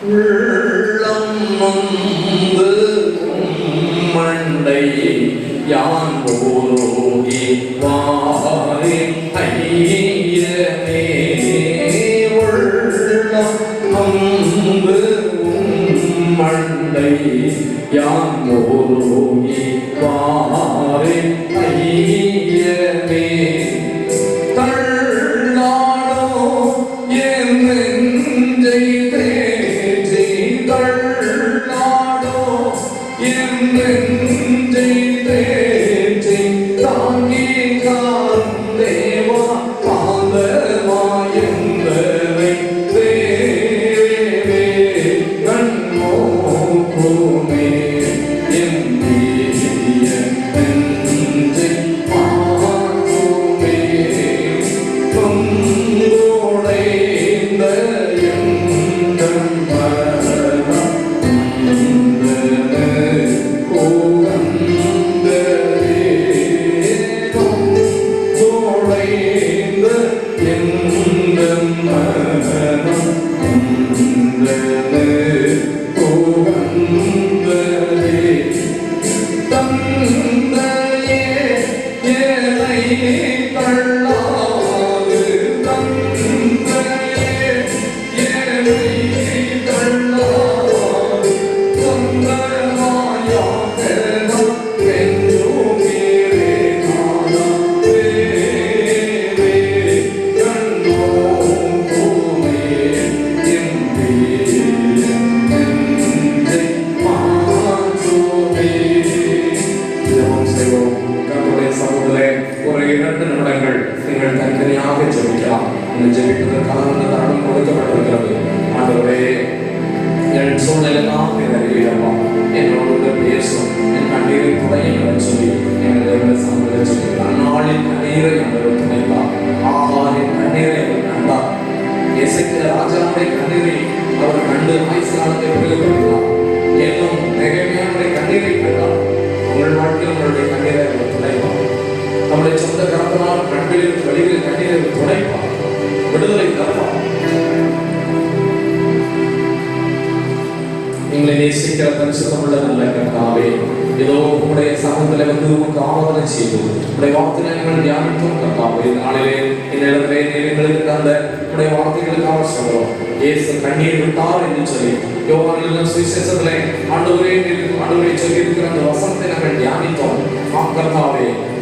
உள்ளம் நொந்து மண்டை யான் போரோகி வாரி ஐயனே. உள்ளம் நொந்து மண்டை யான் போரோகி வாரி ஐயனே.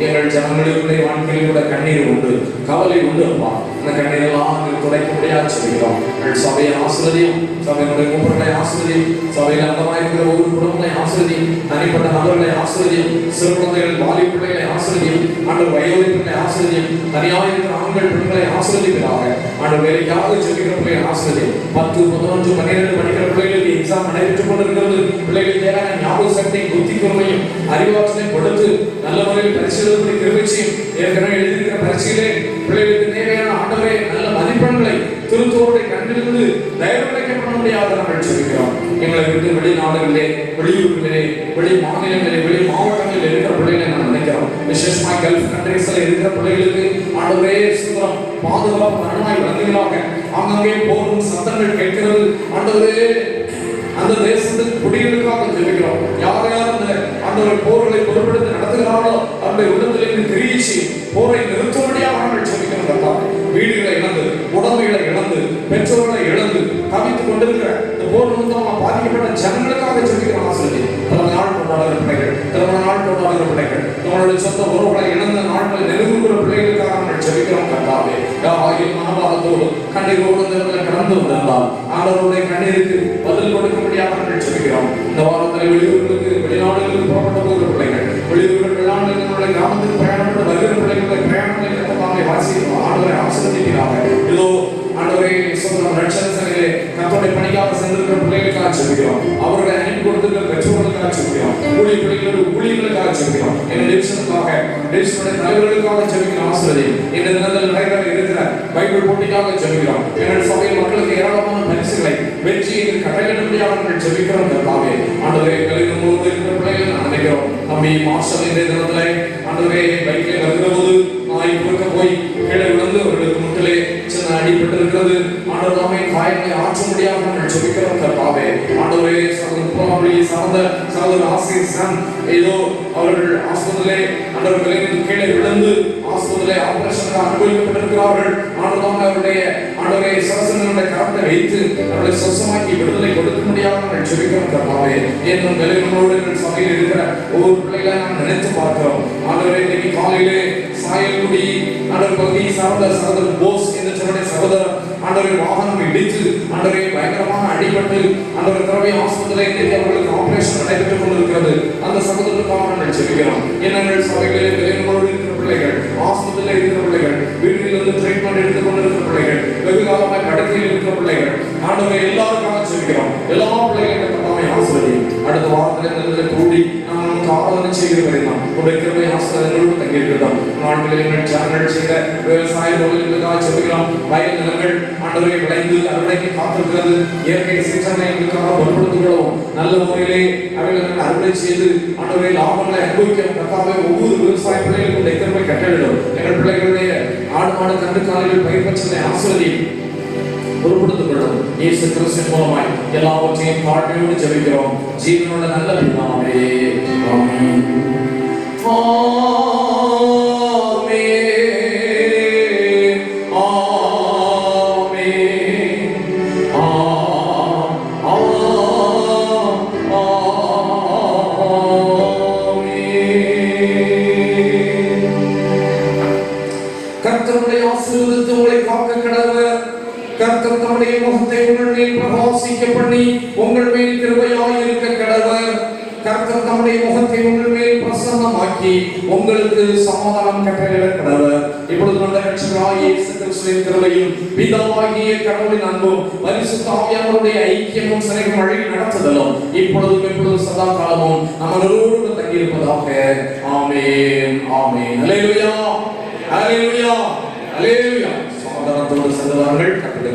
எங்கள் ஜனங்களுக்குள்ளே வாழ்க்கையிலுள்ள கண்ணீர் உண்டு, கவலை உண்டு அப்பா. அந்த கண்ணீரெல்லாம் துடைக்க முடியாது சொல்கிறோம். சபையை ஆசிரியம், சபையினுடைய கூப்பிடுகளை ஆசிரியம், சபையில் அந்தமாக இருக்கிற ஒரு குடும்பத்தை ஆசிரியம், தனிப்பட்ட நபர்களை ஆசிரியம், சிறு குழந்தைகள் வாலி பிள்ளைகளை ஆசிரியம், ஆண்டு வயோதிகளை ஆசிரியம், தனியாக இருக்கிற ஆண்கள் பெண்களை ஆசிரியர்களாக ஆண்டு வேலைக்காக சொல்லிக்கிற பிள்ளைகள் ஆசிரியம். 10, 11, 12 படிக்கிற பிள்ளைகளுக்கு எக்ஸாம் நடைபெற்றுக் கொண்டிருக்கிறது. பிள்ளைகள் தேவையான ஞாபக சக்தி, புத்தி கூர்மையும் அறிவாற்றலை கொடுத்து நல்ல முறையில் பரிசீலனை கிருபையும் ஏற்கனவே எழுதியிருக்கிற பரிசீலே பிள்ளைகளுக்கு தேவையான ஆண்டவரே நல்ல மதிப்பெண்களை திருத்தோருடைய கண்ணிலிருந்து தயவுடைக்கப்பட முடியாத நாங்கள் சொல்கிறோம். எங்களை விட்டு வெளிநாடுகளிலே, வெளியூர்களிலே, வெளி மாநிலங்களிலே, வெளி மாவட்டங்களில் இருக்கிற பிள்ளைகளை நான் நினைக்கிறோம். விசேஷமாக கல்ஃப் கண்ட்ரீஸ்ல இருக்கிற பிள்ளைகளுக்கு ஆண்டவரே சுத்தம் பாதுகாப்பு நன்மாய் வந்தீங்களாக. அங்கங்கே போரும் சத்தங்கள் கேட்கிறது. ஆண்டவரே அந்த தேசத்துக்கு குடிகளுக்காக ஜெபிக்கிறோம். யார் யார் அந்த போர்களை பொறுப்பெடுத்து நடத்துகிறார்களோ அவருடைய உள்ளத்திலிருந்து கிரீச்சி போரை நிறுத்தும்படியாக நாங்கள் ஜெபிக்கிறோம். வீடுகளை இழந்து, உடமைகளை இழந்து, பெற்றோர்களை இழந்து தவித்துக் கொண்டிருக்கிற இந்த போர் நிமித்தமாக பாதிக்கப்பட்ட ஜனங்களுக்காக ஜெபிக்கிறோம். ஆசிரியர் திருமண நாள் கொண்டாடுகிற பிள்ளைகள், திருமண நாள் கொண்டாடுகிற பிள்ளைகள், நம்மளுடைய சொந்த உறவுகளை இழந்த நாட்கள் நெருங்குகிற பிள்ளைகளுக்காக நாங்கள் ஜெபிக்கிறோம். கர்த்தாவே யாராயும் மனபாரத்தோடு கண்ணீரோடு கடந்து வந்திருந்தால் ஆண்டவருடைய கண்ணீருக்கு பதில் கொடுக்க முடியாத நாங்கள் ஜெபிக்கிறோம். இந்த வாரத்தில் வெளியூர்களுக்கு, வெளிநாடுகளுக்கு புறப்பட்ட போகிற பிள்ளைகள், வெளியூர்கள் வெளிநாடுகளுடைய கிராமத்துக்கு பிரயாணப்பட்டு வருகிற பிள்ளைகளுடைய பிரயாணங்களை கர்த்தாவே வாசிக்கிறோம். ஆண்டவரை ஆசீர்வதிக்கிறாங்க. இதோ ஆண்டவரே சொந்தம் ரட்சகத்திலே கர்த்தருடைய பணிக்காக சென்றிருக்கிற பிள்ளைகளுக்காக ஜெபிக்கிறோம். அவர்களை அனுப்பி கொடுத்திருக்கிற பெற்றோர்களுக்காக ஜெபிக்கிறோம். ஊழியர்களுக்காக ஜெபிக்கிறோம். எங்கள் டிவிஷனுக்காக, டிவிஷனுடைய தலைவர்களுக்காக ஜெபிக்கிறோம். ஆசீர்வதி இந்த தினத்தில் நடைபெற இருக்கிற பைபிள் போட்டிக்காக ஜெபிக்கிறோம். எங்கள் சபையில் மக்களுக்கு ஏராளமான பரிசுகளை வெற்றியை கட்டளையிடும்படியாக நாங்கள் ஜெபிக்கிறோம். கர்த்தாவே ஆண்டவரே எங்களுக்கு முன்பு இருக்கிற பிள்ளைகளை நான் நினைக்கிறோம். தம்பி மாஸ்டர் இந்த தினத்திலே ஆண்டவரே பைக்கில் வருகிற போது நாய் குறுக்க போய் கீழே விழுந்து அவர்களுக்கு முட்டிலே சின்ன அடிபட்டு இருக்கிறது. ஆண்டவராமே காயங்களை ஆற்ற முடியாமல் நாங்கள் ஜெபிக்கிறோம். கர்த்தாவே ஆண்டவரே சகோதரி சார்ந்த சகோதரர் ஆசிரியர் ஏதோ அவர்கள் ஆஸ்பத்திரியிலே ஆண்டவர் விலைக்கு கீழே விழுந்து ஆஸ்பத்திரியிலே ஆபரேஷனுக்கு அனுபவிக்கப்பட்டிருக்கிறார்கள். ஆண்டவராக அவருடைய ஆண்டவரை சரசனுடைய கரத்தை வைத்து அவர்களை சொசமாக்கி விடுதலை கொடுக்க முடியாத நாங்கள் ஜெபிக்கிறோம் கர்த்தாவே. ஏனும் விலைகளோடு எங்கள் சபையில் இருக்கிற ஒவ்வொரு பிள்ளைகளை நாம் நினைத்து பார்க்கிறோம். ஆண்டவரே இன்னைக்கு காலையிலே சாயல்குடி ஆண்டவர் பகுதியை சார்ந்த சகோதரர் போஸ் என்ற சொல்லுடைய சகோதரர் ஆண்டவரை வாகனம் இடித்து ஆண்டவரை பயங்கரமாக அடிபட்டு ஆண்டவர் திரவிய ஆஸ்பத்திரியில் இன்றைக்கு அவர்களுக்கு ஆபரேஷன் நடைபெற்றுக் கொண்டிருக்கிறது. அந்த சகோதரருக்காக நாங்கள் ஜெபிக்கிறோம். எங்கள் சபைகளிலே விலைகளோடு இருக்கிற பிள்ளைகள், ஆஸ்பத்திரியில் இருக்கிற பிள்ளைகள், வீட்டிலிருந்து ட்ரீட்மெண்ட் எடுத்துக் கொண்டிருக்கிற பிள்ளைகள், வெகு காலமாக படுக்கையில் இருக்கிற பிள்ளைகள், ஆண்டவரை எல்லாருக்காக ஜெபிக்கிறோம். எல்லா பிள்ளைகளும் கர்த்தாவே ஆசீர்வதியும். அடுத்த வாரத்தில் கூடி நாம் ஆராதனை செய்கிற வரைதான் உடைய கிருபை ஆசீர்வாதங்களோடு தங்கியிருக்கிறோம். நாட்களில் சேனல் செய்த விவசாய தொழில்களுக்காக ஜெபிக்கிறோம். வயல் நிலங்கள் ஆண்டவரை விளைந்து அறுவடைக்கு காத்திருக்கிறது. இயற்கை சீற்றங்களை எங்களுக்காக பொருட்படுத்துகிறோம். நல்ல முறையிலே அவைகள் அறுவடை செய்து ஆண்டவரை லாபங்களை அனுபவிக்க கர்த்தாவே ஒவ்வொரு விவசாய பிள்ளைகளுக்கும் கிருபை கட்டளிடும். எங்கள் பிள்ளைகளுடைய ஆடு மாடு கண்டுக்காலில் பயிர் பச்சனை ஆசீர்வதி பொறுப்படுத்திக் கொள்ளும். இயேசு கிறிஸ்துவின் மூலமாய் எல்லாவற்றையும் தாழ்மையோடு ஜெபிக்கிறோம். ஜீவனோட நல்ல பிதாவே, ஆமென். கர்த்தருடைய ஆசீர்வாதத்தை உங்களை காக்க கடவர். கர்த்தர் தம்முடைய முகத்தை உங்கள் மேல் பிரகாசிக்க பண்ணி உங்கள் மேல் கிருபையாய் இருக்க கடவர். கர்த்தர் தம்முடைய முகத்தை உங்கள் மேல் பிரசன்னமாக்கி உங்களுக்கு சமாதானம் கட்டளையிட கடவர். இப்பொழுது நம்முடைய இரட்சகராகிய இயேசு கிறிஸ்துவின் கிருபையும் பிதாவாகிய கடவுளின் அன்பும் பரிசுத்த ஆவியானவருடைய ஐக்கியமும் சிறைக்கும் வழி நடத்துதலும் இப்பொழுதும் எப்பொழுதும் சதா காலமும் நம்மளோடு தங்கியிருப்பதாக. ஆமென், ஆமென். அல்லேலூயா, அல்லேலூயா, அல்லேலூயா. சமாதானத்தோடு செல்வார்கள் கட்டளை